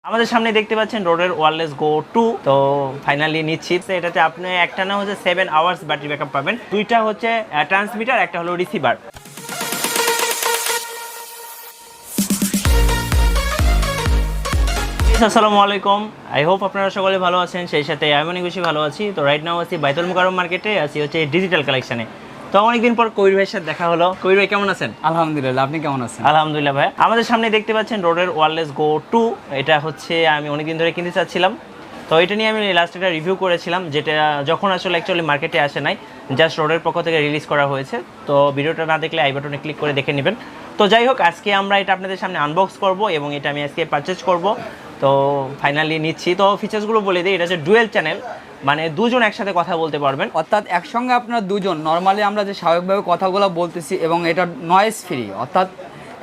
আমাদের সামনে দেখতে পাচ্ছেন রোডের ওয়্যারলেস গো 2 তো ফাইনালি নিচ্ছি। এটাতে আপনি একটা না হচ্ছে 7 আওয়ার্স ব্যাটারি ব্যাকআপ পাবেন, দুইটা হচ্ছে ট্রান্সমিটার, একটা হলো রিসিভার। আসসালামু আলাইকুম, আই হোপ আপনারা সকলে ভালো আছেন, সেই সাথে আমি অনেক বেশি ভালো আছি। তো রাইট নাও আছি বাইতুল মুকাররম মার্কেটে, আছি হচ্ছে ডিজিটাল কালেকশনে। তো অনেকদিন পর কবির ভাইয়ের সাথে দেখা হলো। কবির ভাই কেমন আছেন? আলহামদুলিল্লাহ, আপনি কেমন আছেন? আলহামদুলিল্লাহ ভাই। আমাদের সামনে দেখতে পাচ্ছেন রোডের ওয়্যারলেস গো 2, এটা হচ্ছে আমি অনেকদিন ধরে কিনতে চাচ্ছিলাম। তো এটা নিয়ে আমি লাস্ট একটা রিভিউ করেছিলাম, যেটা যখন আসলে অ্যাকচুয়ালি মার্কেটে আসে নাই, জাস্ট রোডের পক্ষ থেকে রিলিজ করা হয়েছে। তো ভিডিওটা না দেখলে আই বাটনে ক্লিক করে দেখে নেবেন। তো যাই হোক, আজকে আমরা এটা আপনাদের সামনে আনবক্স করব এবং এটা আমি আজকে পারচেজ করব। তো ফাইনালি নিচ্ছি। তো ফিচার্সগুলো বলে দিই, এটা হচ্ছে ডুয়েল চ্যানেল, মানে দুজন একসাথে কথা বলতে পারবেন, অর্থাৎ একসঙ্গে আপনারা দুজন নর্মালি আমরা যে স্বাভাবিকভাবে কথাগুলো বলতেছি, এবং এটা নয়েজ ফ্রি, অর্থাৎ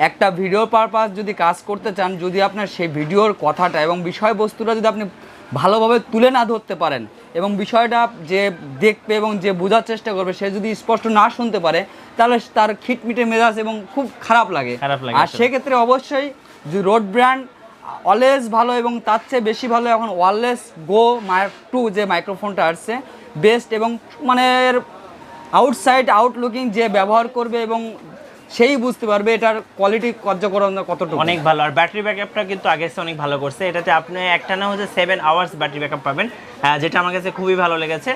একটা ভিডিও পারপাস যদি কাজ করতে চান, যদি আপনার সেই ভিডিওর কথাটা এবং বিষয়বস্তুটা যদি আপনি ভালোভাবে তুলে না ধরতে পারেন এবং বিষয়টা যে দেখবে এবং যে বোঝার চেষ্টা করবে সে যদি স্পষ্ট না শুনতে পারে, তাহলে তার খিটমিটে মেজাজ এবং খুব খারাপ লাগে। আর সেক্ষেত্রে অবশ্যই যে রোড ব্র্যান্ড অলওয়েজ ভালো, এবং তার চেয়ে বেশি ভালো এখন ওয়্যারলেস গো 2 যে মাইক্রোফোনটা আসছে বেস্ট, এবং মানে আউটসাইড আউটলুকিং যে ব্যবহার করবে এবং সেই বুঝতে পারবে এটার কোয়ালিটি কার্যকরণ কতটুকু। অনেক ভালো। আর ব্যাটারি ব্যাকআপটা কিন্তু আগের চেয়ে অনেক ভালো করছে। এটাতে আপনি একটা না হচ্ছে 7 আওয়ার্স ব্যাটারি ব্যাকআপ পাবেন, যেটা আমার কাছে খুবই ভালো লেগেছে।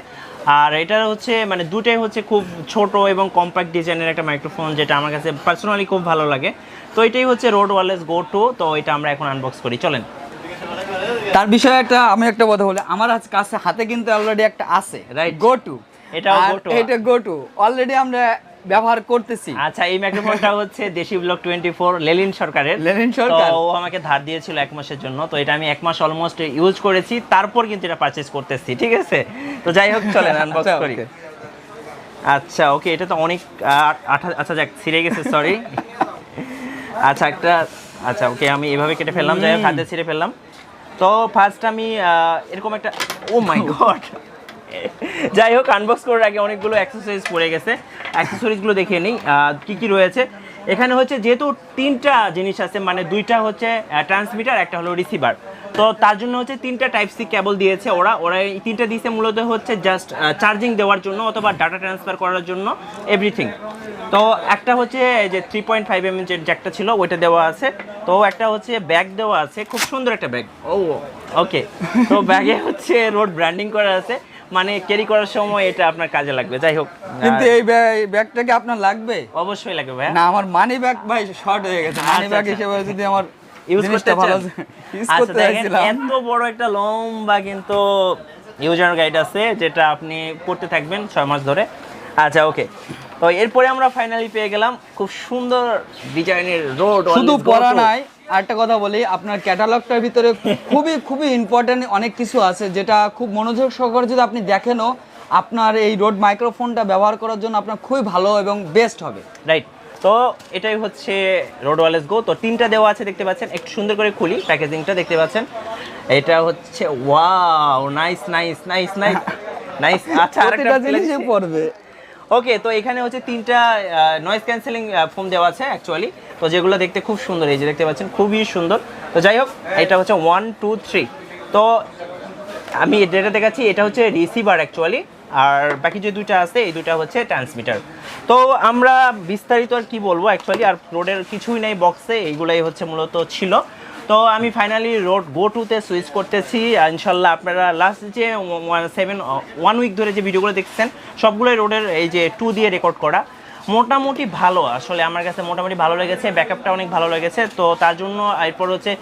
আর এটা হচ্ছে মানে দুটাই হচ্ছে খুব ছোট এবং কম্প্যাক্ট ডিজাইনের একটা মাইক্রোফোন, যেটা আমার কাছে পার্সোনালি খুব ভালো লাগে। তো এটাই হচ্ছে রোড ওয়্যারলেস গো 2। তো এটা আমরা এখন আনবক্স করি, চলেন। তার বিষয়ে আমি একটা কথা বলি, আমার কাছে হাতে কিন্তু অলরেডি একটা আছে, রাইট, গো 2। এটাও গো 2, এটা গো 2 অলরেডি আমরা ব্যবহার করতেছি। আচ্ছা, এই মাইক্রোফোনটা হচ্ছে দেশি ব্লগ 24 লেলিন সরকারের। তো ও আমাকে ধার দিয়েছিল 1 মাসের জন্য। তো এটা আমি 1 মাস অলমোস্ট ইউজ করেছি, তারপর কিন্তু এটা পারচেজ করতেছি, ঠিক আছে? তো যাই হোক, চলেন আনবক্স করি। আচ্ছা ওকে, এটা তো অনেক আচ্ছা যাক, ছিঁড়ে গেছে, সরি। আচ্ছা ওকে, আমি এভাবে কেটে ফেললাম, যাই হোক হাতে ছিঁড়ে ফেললাম। তো ফার্স্ট আমি এরকম একটা, ও মাই গড, যাই হোক আনবক্স করার আগে অনেকগুলো অ্যাক্সেসরিজ পড়ে গেছে, অ্যাক্সেসরিজগুলো দেখে নিই কী কী রয়েছে। এখানে হচ্ছে যেহেতু 3টা জিনিস আছে, মানে 2টা হচ্ছে ট্রান্সমিটার, একটা হলো রিসিভার। তো তার জন্য হচ্ছে 3টা টাইপ সি কেবল দিয়েছে ওরা এই 3টা দিয়েছে মূলত হচ্ছে জাস্ট চার্জিং দেওয়ার জন্য অথবা ডাটা ট্রান্সফার করার জন্য, এভরিথিং। তো একটা হচ্ছে যে 3.5 mm যে জ্যাকটা ছিল ওইটা দেওয়া আছে। তো একটা হচ্ছে ব্যাগ দেওয়া আছে, খুব সুন্দর একটা ব্যাগ। ওকে, তো ব্যাগে হচ্ছে রোড ব্র্যান্ডিং করা আছে, মানে ক্যারি করার সময় এটা আপনার কাজে লাগবে। যাই হোক, কিন্তু এই ব্যাগটা কি আপনার লাগবে? অবশ্যই লাগবে ভাই। না, আমার মানি ব্যাগ ভাই শর্ট হয়ে গেছে। মানি ব্যাগ হিসেবে যদি আমার ইউজ করতে চাইছিলাম, এত বড় একটা লম্বা কিন্তু ইউজার গাইড আছে, যেটা আপনি পড়তে থাকবেন 6 মাস ধরে। আচ্ছা ওকে, তো এরপরে আমরা ফাইনালি পেয়ে গেলাম খুব সুন্দর ডিজাইনের রোড। শুধু পড়া নাই, আরেকটা কথা বলি, আপনার ক্যাটালগটার ভিতরে খুবই ইম্পর্টেন্ট অনেক কিছু আছে, যেটা খুব মনোযোগ সহকারে যদি আপনি দেখেনও, আপনার এই রোড মাইক্রোফোনটা ব্যবহার করার জন্য আপনার খুবই ভালো এবং বেস্ট হবে, রাইট? তো এটাই হচ্ছে রোড ওয়্যারলেস গো। তো 3টা দেওয়া আছে, দেখতে পাচ্ছেন। একটু সুন্দর করে খুলি প্যাকেজিংটা, দেখতে পাচ্ছেন। এটা হচ্ছে wow, nice nice nice nice nice. আচ্ছা, আরেকটা জিনিসই পড়বে। ওকে, তো এখানে হচ্ছে 3টা নয়েজ ক্যান্সেলিং ফোম দেওয়া আছে অ্যাকচুয়ালি, তো যেগুলো দেখতে খুব সুন্দর, এই যে দেখতে পাচ্ছেন, খুবই সুন্দর। তো যাই হোক, এটা হচ্ছে 1 2 3। তো আমি যেটা দেখাচ্ছি এটা হচ্ছে রিসিভার অ্যাকচুয়ালি, আর বাকি যে 2টা আছে এই 2টা হচ্ছে ট্রান্সমিটার। তো আমরা বিস্তারিত আর কি বলবো অ্যাকচুয়ালি, আর রোডের কিছুই নেই বক্সে, এইগুলাই হচ্ছে মূলত ছিল। তো আমি ফাইনালি রোড গো 2-তে সুইচ করতেছি ইনশাল্লাহ। আপনারা লাস্ট যে 1 উইক ধরে যে ভিডিওগুলো দেখছেন সবগুলোই রোডের এই যে 2 দিয়ে রেকর্ড করা, মোটামুটি ভালো, আসলে আমার কাছে মোটামুটি ভালো লেগেছে, ব্যাকআপটা অনেক ভালো লেগেছে। তো তার জন্য এরপর হচ্ছে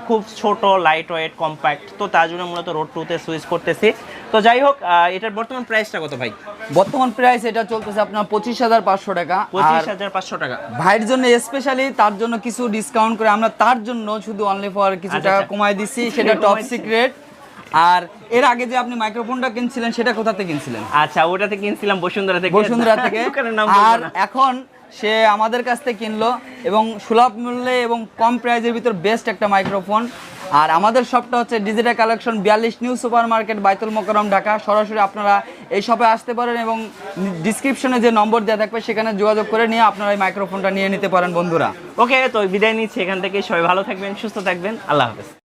খুব ছোট, লাইট ওয়েট, কম্প্যাক্ট, তো তার জন্য মূলত রোড 2-তে সুইচ করতেছি। তো যাই হোক, এটার বর্তমান প্রাইসটা কত ভাই? বর্তমান প্রাইস এটা চলতেছে আপনার 25,500 টাকা। 25,500 টাকা। ভাইয়ের জন্য স্পেশালি তার জন্য কিছু ডিসকাউন্ট করে আমরা তার জন্য শুধু অনলি ফর কিছু টাকা কমায় দিছি, সেটা টপ সিক্রেট। আর এর আগে যে আপনি মাইক্রোফোনটা কিনছিলেন সেটা কোথা থেকে কিনছিলেন? আচ্ছা, ওটাতে কিনছিলাম বসুন্ধরা থেকে। আর এখন সে আমাদের কাছ থেকে কিনলো এবং সুলভ মূল্যে এবং কম প্রাইজের ভিতর বেস্ট একটা মাইক্রোফোন। আর আমাদের শপটা হচ্ছে digital collection 42 new super market, বাইতুল মুকাররম, ঢাকা। সরাসরি আপনারা এই শপে আসতে পারেন এবং ডিসক্রিপশনে যে নম্বর দেওয়া থাকবে সেখানে যোগাযোগ করে নিয়ে আপনারা এই মাইক্রোফোনটা নিয়ে নিতে পারেন বন্ধুরা। ওকে, তো বিদায় নিচ্ছি এখান থেকে। সবাই ভালো থাকবেন, সুস্থ থাকবেন, আল্লাহ হাফেজ।